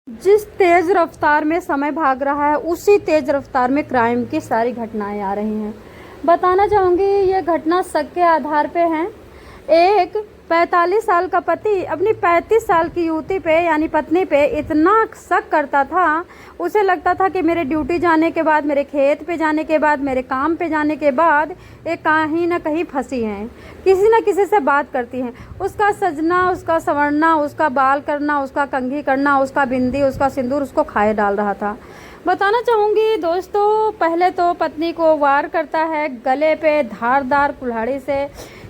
जिस तेज रफ्तार में समय भाग रहा है उसी तेज रफ्तार में क्राइम की सारी घटनाएं आ रही हैं। बताना चाहूँगी ये घटना शक के आधार पे हैं। एक 45 साल का पति अपनी 35 साल की युवती पे यानी पत्नी पे इतना शक करता था, उसे लगता था कि मेरे ड्यूटी जाने के बाद, मेरे खेत पे जाने के बाद, मेरे काम पे जाने के बाद ये कहीं ना कहीं फंसी हैं, किसी न किसी से बात करती हैं। उसका सजना, उसका संवरना, उसका बाल करना, उसका कंघी करना, उसका बिंदी, उसका सिंदूर उसको खाए डाल रहा था। बताना चाहूँगी दोस्तों, पहले तो पत्नी को वार करता है, गले पे धारदार कुल्हाड़ी से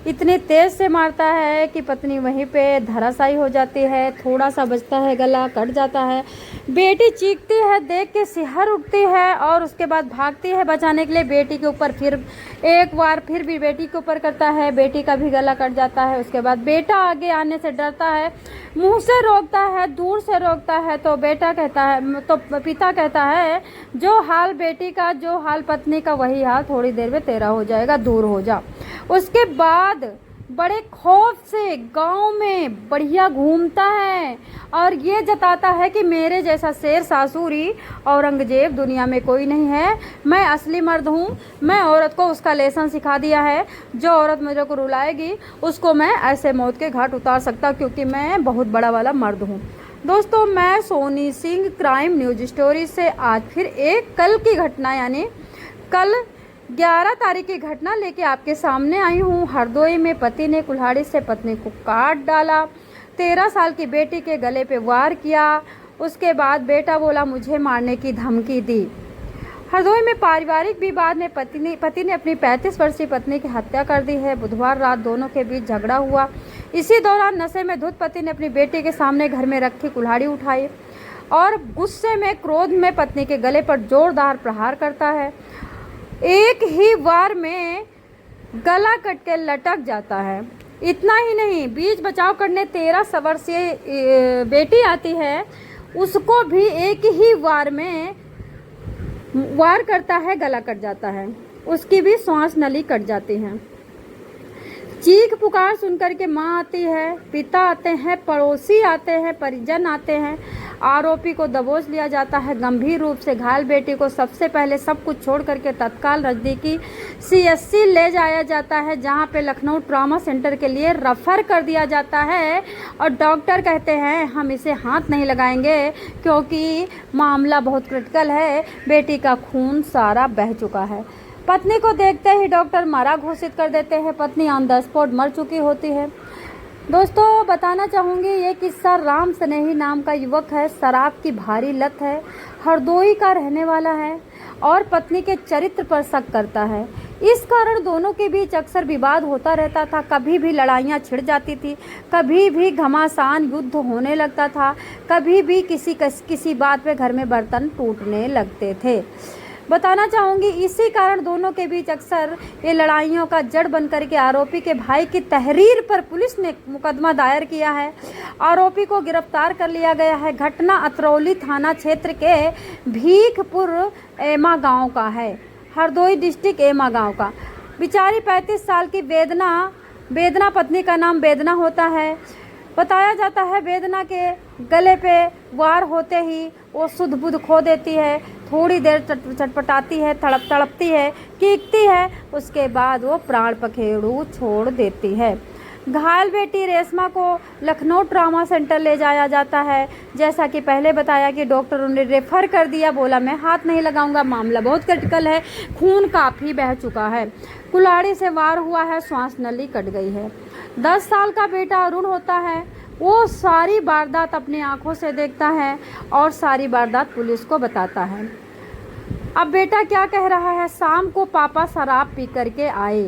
इतनी तेज से मारता है कि पत्नी वहीं पे धराशायी हो जाती है। थोड़ा सा बचता है, गला कट जाता है। बेटी चीखती है, देख के सिहर उठती है और उसके बाद भागती है बचाने के लिए बेटी के ऊपर। फिर एक बार फिर भी बेटी के ऊपर करता है, बेटी का भी गला कट जाता है। उसके बाद बेटा आगे आने से डरता है, मुंह से रोकता है, दूर से रोकता है, तो बेटा कहता है, तो पिता कहता है, जो हाल बेटी का, जो हाल पत्नी का, वही हाल थोड़ी देर में तेरा हो जाएगा, दूर हो जा। उसके बाद बड़े खौफ से गांव में बढ़िया घूमता है और ये जताता है कि मेरे जैसा शेर सासुरी औरंगजेब दुनिया में कोई नहीं है, मैं असली मर्द हूँ। मैं औरत को उसका लेसन सिखा दिया है, जो औरत मुझे को रुलाएगी उसको मैं ऐसे मौत के घाट उतार सकता, क्योंकि मैं बहुत बड़ा वाला मर्द हूँ। दोस्तों, मैं Soni Singh crime news story से आज फिर एक कल की घटना यानी कल 11 तारीख की घटना लेके आपके सामने आई हूँ। हरदोई में पति ने कुल्हाड़ी से पत्नी को काट डाला, 13 साल की बेटी के गले पे वार किया। उसके बाद बेटा बोला मुझे मारने की धमकी दी। हरदोई में पारिवारिक विवाद में पति ने अपनी 35 वर्षीय पत्नी की हत्या कर दी है। बुधवार रात दोनों के बीच झगड़ा हुआ। इसी दौरान नशे में धुत पति ने अपनी बेटी के सामने घर में रखी कुल्हाड़ी उठाई और गुस्से में, क्रोध में पत्नी के गले पर जोरदार प्रहार करता है। एक ही वार में गला कट के लटक जाता है। इतना ही नहीं, बीच बचाव करने 13 वर्षीय बेटी आती है, उसको भी एक ही वार में वार करता है, गला कट जाता है, उसकी भी श्वास नली कट जाती है। चीख पुकार सुनकर के माँ आती है, पिता आते हैं, पड़ोसी आते हैं, परिजन आते हैं। आरोपी को दबोच लिया जाता है। गंभीर रूप से घायल बेटी को सबसे पहले सब कुछ छोड़ करके तत्काल नजदीकी CSC ले जाया जाता है, जहां पे लखनऊ ट्रॉमा सेंटर के लिए रेफर कर दिया जाता है। और डॉक्टर कहते हैं हम इसे हाथ नहीं लगाएंगे क्योंकि मामला बहुत क्रिटिकल है, बेटी का खून सारा बह चुका है। पत्नी को देखते ही डॉक्टर मारा घोषित कर देते हैं। पत्नी ऑन द स्पॉट मर चुकी होती है। दोस्तों, बताना चाहूँगी ये किस्सा राम स्नेही नाम का युवक है, शराब की भारी लत है, हरदोई का रहने वाला है और पत्नी के चरित्र पर शक करता है। इस कारण दोनों के बीच अक्सर विवाद होता रहता था। कभी भी लड़ाइयाँ छिड़ जाती थी, कभी भी घमासान युद्ध होने लगता था, कभी भी किसी बात पे घर में बर्तन टूटने लगते थे। बताना चाहूँगी इसी कारण दोनों के बीच अक्सर ये लड़ाइयों का जड़ बनकर के आरोपी के भाई की तहरीर पर पुलिस ने मुकदमा दायर किया है। आरोपी को गिरफ्तार कर लिया गया है। घटना अतरौली थाना क्षेत्र के भीखपुर एमा गांव का है, हरदोई डिस्ट्रिक्ट एमा गांव का। बेचारी 35 साल की वेदना पत्नी का नाम वेदना होता है। बताया जाता है वेदना के गले पे वार होते ही वो सुध बुध खो देती है, थोड़ी देर चटपटाती है, तड़पती है, कीकती है, उसके बाद वो प्राण पखेरु छोड़ देती है। घायल बेटी रेशमा को लखनऊ ट्रॉमा सेंटर ले जाया जाता है। जैसा कि पहले बताया कि डॉक्टरों ने रेफर कर दिया, बोला मैं हाथ नहीं लगाऊंगा, मामला बहुत क्रिटिकल है, खून काफ़ी बह चुका है, कुल्हाड़ी से वार हुआ है, श्वास नली कट गई है। 10 साल का बेटा अरुण होता है, वो सारी वारदात अपनी आंखों से देखता है और सारी वारदात पुलिस को बताता है। अब बेटा क्या कह रहा है, शाम को पापा शराब पी करके आए,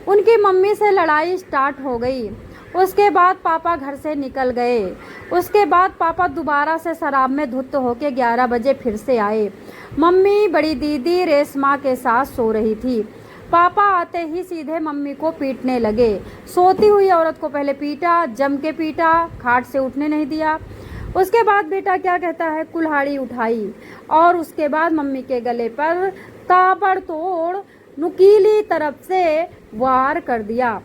उनकी मम्मी से लड़ाई स्टार्ट हो गई, उसके बाद पापा घर से निकल गए, उसके बाद पापा दोबारा से शराब में धुत होके 11 बजे फिर से आए। मम्मी बड़ी दीदी रेशमा के साथ सो रही थी। पापा आते ही सीधे मम्मी को पीटने लगे। सोती हुई औरत को पहले पीटा, जम के पीटा, खाट से उठने नहीं दिया। उसके बाद बेटा क्या कहता है, कुल्हाड़ी उठाई और उसके बाद मम्मी के गले पर ताबड़तोड़ नुकीली तरफ से वार कर दिया।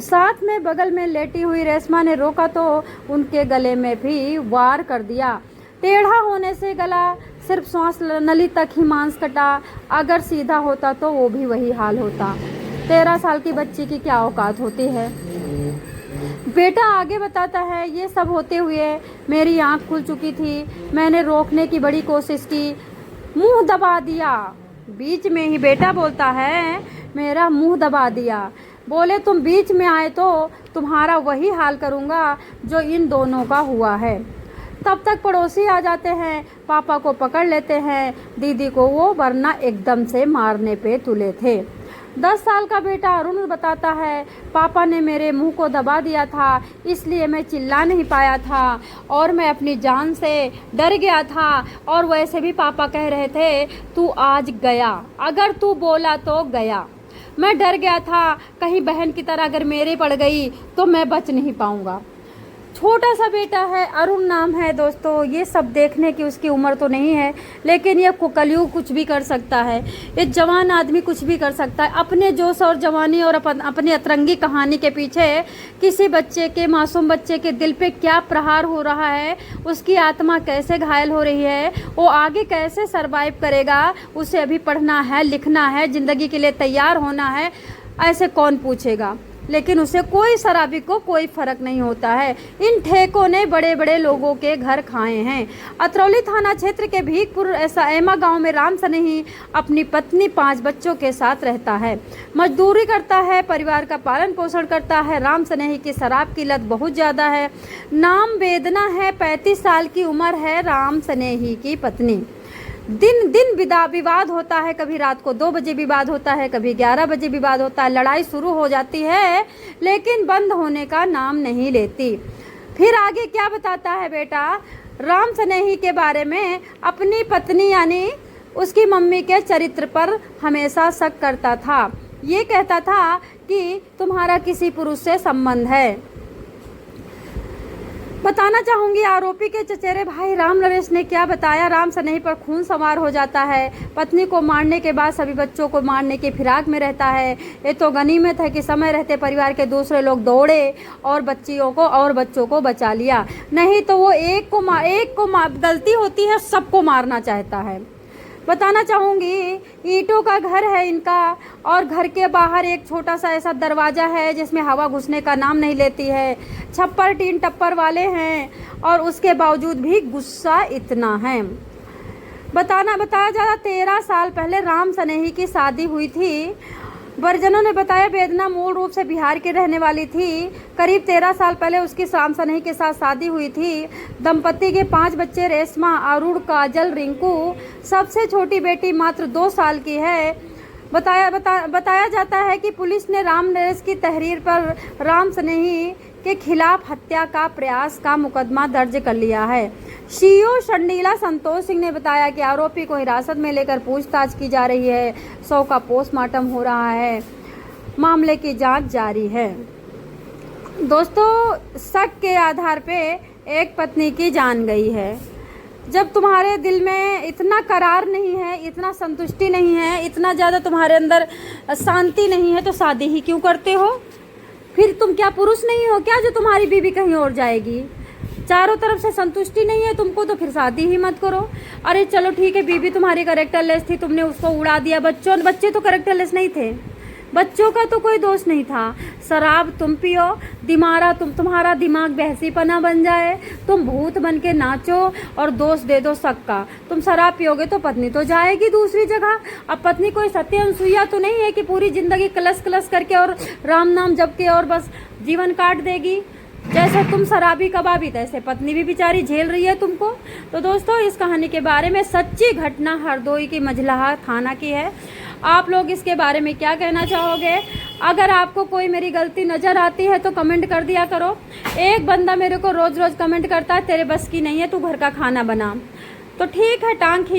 साथ में बगल में लेटी हुई रेशमा ने रोका तो उनके गले में भी वार कर दिया। टेढ़ा होने से गला, सिर्फ श्वास नली तक ही मांस कटा, अगर सीधा होता तो वो भी वही हाल होता। 13 साल की बच्ची की क्या औकात होती है। बेटा आगे बताता है, ये सब होते हुए मेरी आंख खुल चुकी थी। मैंने रोकने की बड़ी कोशिश की, मुंह दबा दिया। बीच में ही बेटा बोलता है, मेरा मुंह दबा दिया। बोले तुम बीच में आए तो तुम्हारा वही हाल करूँगा जो इन दोनों का हुआ है। तब तक पड़ोसी आ जाते हैं, पापा को पकड़ लेते हैं, दीदी को वो वरना एकदम से मारने पे तुले थे। 10 साल का बेटा अरुण बताता है, पापा ने मेरे मुंह को दबा दिया था, इसलिए मैं चिल्ला नहीं पाया था और मैं अपनी जान से डर गया था। और वैसे भी पापा कह रहे थे, तू आज गया, अगर तू बोला तो गया। मैं डर गया था, कहीं बहन की तरह अगर मेरे पड़ गई तो मैं बच नहीं पाऊंगा। छोटा सा बेटा है, अरुण नाम है दोस्तों। ये सब देखने की उसकी उम्र तो नहीं है, लेकिन ये कलयुग कुछ भी कर सकता है। ये जवान आदमी कुछ भी कर सकता है। अपने जोश और जवानी और अपनी अतरंगी कहानी के पीछे किसी बच्चे के, मासूम बच्चे के दिल पे क्या प्रहार हो रहा है, उसकी आत्मा कैसे घायल हो रही है, वो आगे कैसे सरवाइव करेगा, उसे अभी पढ़ना है, लिखना है, ज़िंदगी के लिए तैयार होना है, ऐसे कौन पूछेगा। लेकिन उसे कोई शराबी को कोई फर्क नहीं होता है। इन ठेकों ने बड़े बड़े लोगों के घर खाए हैं। अतरौली थाना क्षेत्र के भीखपुर एमा गांव में राम सनेही अपनी पत्नी 5 बच्चों के साथ रहता है, मजदूरी करता है, परिवार का पालन पोषण करता है। राम सनेही की शराब की लत बहुत ज़्यादा है। नाम वेदना है, 35 साल की उम्र है राम सनेही की पत्नी। दिन दिन विवाद होता है, कभी रात को 2 बजे विवाद होता है, कभी 11 बजे विवाद होता है। लड़ाई शुरू हो जाती है लेकिन बंद होने का नाम नहीं लेती। फिर आगे क्या बताता है बेटा राम सनेही के बारे में, अपनी पत्नी यानी उसकी मम्मी के चरित्र पर हमेशा शक करता था। ये कहता था कि तुम्हारा किसी पुरुष से संबंध है। बताना चाहूँगी आरोपी के चचेरे भाई राम नरेश ने क्या बताया। राम सनेही पर खून सवार हो जाता है। पत्नी को मारने के बाद सभी बच्चों को मारने की फिराक में रहता है। ये तो गनीमत है कि समय रहते परिवार के दूसरे लोग दौड़े और बच्चों को बचा लिया, नहीं तो वो एक को गलती होती है, सबको मारना चाहता है। बताना चाहूँगी ईंटों का घर है इनका और घर के बाहर एक छोटा सा ऐसा दरवाज़ा है जिसमें हवा घुसने का नाम नहीं लेती है। छप्पर टीन टप्पर वाले हैं और उसके बावजूद भी गुस्सा इतना है। बताया जा रहा 13 साल पहले राम सनेही की शादी हुई थी। परिजनों ने बताया वेदना मूल रूप से बिहार की रहने वाली थी। करीब 13 साल पहले उसकी राम सनेही के साथ शादी हुई थी। दंपति के 5 बच्चे रेशमा, अरुण, काजल, रिंकू। सबसे छोटी बेटी मात्र 2 साल की है। बताया जाता है कि पुलिस ने राम नरेश की तहरीर पर राम सनेही के खिलाफ हत्या का प्रयास का मुकदमा दर्ज कर लिया है। सीओ शर्मिला संतोष सिंह ने बताया कि आरोपी को हिरासत में लेकर पूछताछ की जा रही है। 100 का पोस्टमार्टम हो रहा है। मामले की जांच जारी है। दोस्तों, शक के आधार पे एक पत्नी की जान गई है। जब तुम्हारे दिल में इतना करार नहीं है, इतना संतुष्टि नहीं है, इतना ज़्यादा तुम्हारे अंदर शांति नहीं है तो शादी ही क्यों करते हो? फिर तुम क्या पुरुष नहीं हो क्या जो तुम्हारी बीवी कहीं और जाएगी? चारों तरफ से संतुष्टि नहीं है तुमको तो फिर शादी ही मत करो। अरे चलो ठीक है, बीवी तुम्हारी कैरेक्टरलेस थी, तुमने उसको उड़ा दिया। बच्चे तो कैरेक्टरलेस नहीं थे, बच्चों का तो कोई दोष नहीं था। शराब तुम पियो, तुम्हारा दिमाग बहसीपना बन जाए, तुम भूत बन के नाचो और दोष दे दो सबका। तुम शराब पियोगे तो पत्नी तो जाएगी दूसरी जगह। अब पत्नी कोई सत्य अनुसुईया तो नहीं है कि पूरी जिंदगी कलस करके और राम नाम जप के और बस जीवन काट देगी। जैसे तुम शराबी कबाबी तैसे पत्नी भी बेचारी झेल रही है तुमको। तो दोस्तों, इस कहानी के बारे में सच्ची घटना हरदोई की मजलाहा थाना की है। आप लोग इसके बारे में क्या कहना चाहोगे? अगर आपको कोई मेरी गलती नज़र आती है तो कमेंट कर दिया करो। एक बंदा मेरे को रोज़ कमेंट करता है तेरे बस की नहीं है, तू घर का खाना बना। तो ठीक है, टांग खींच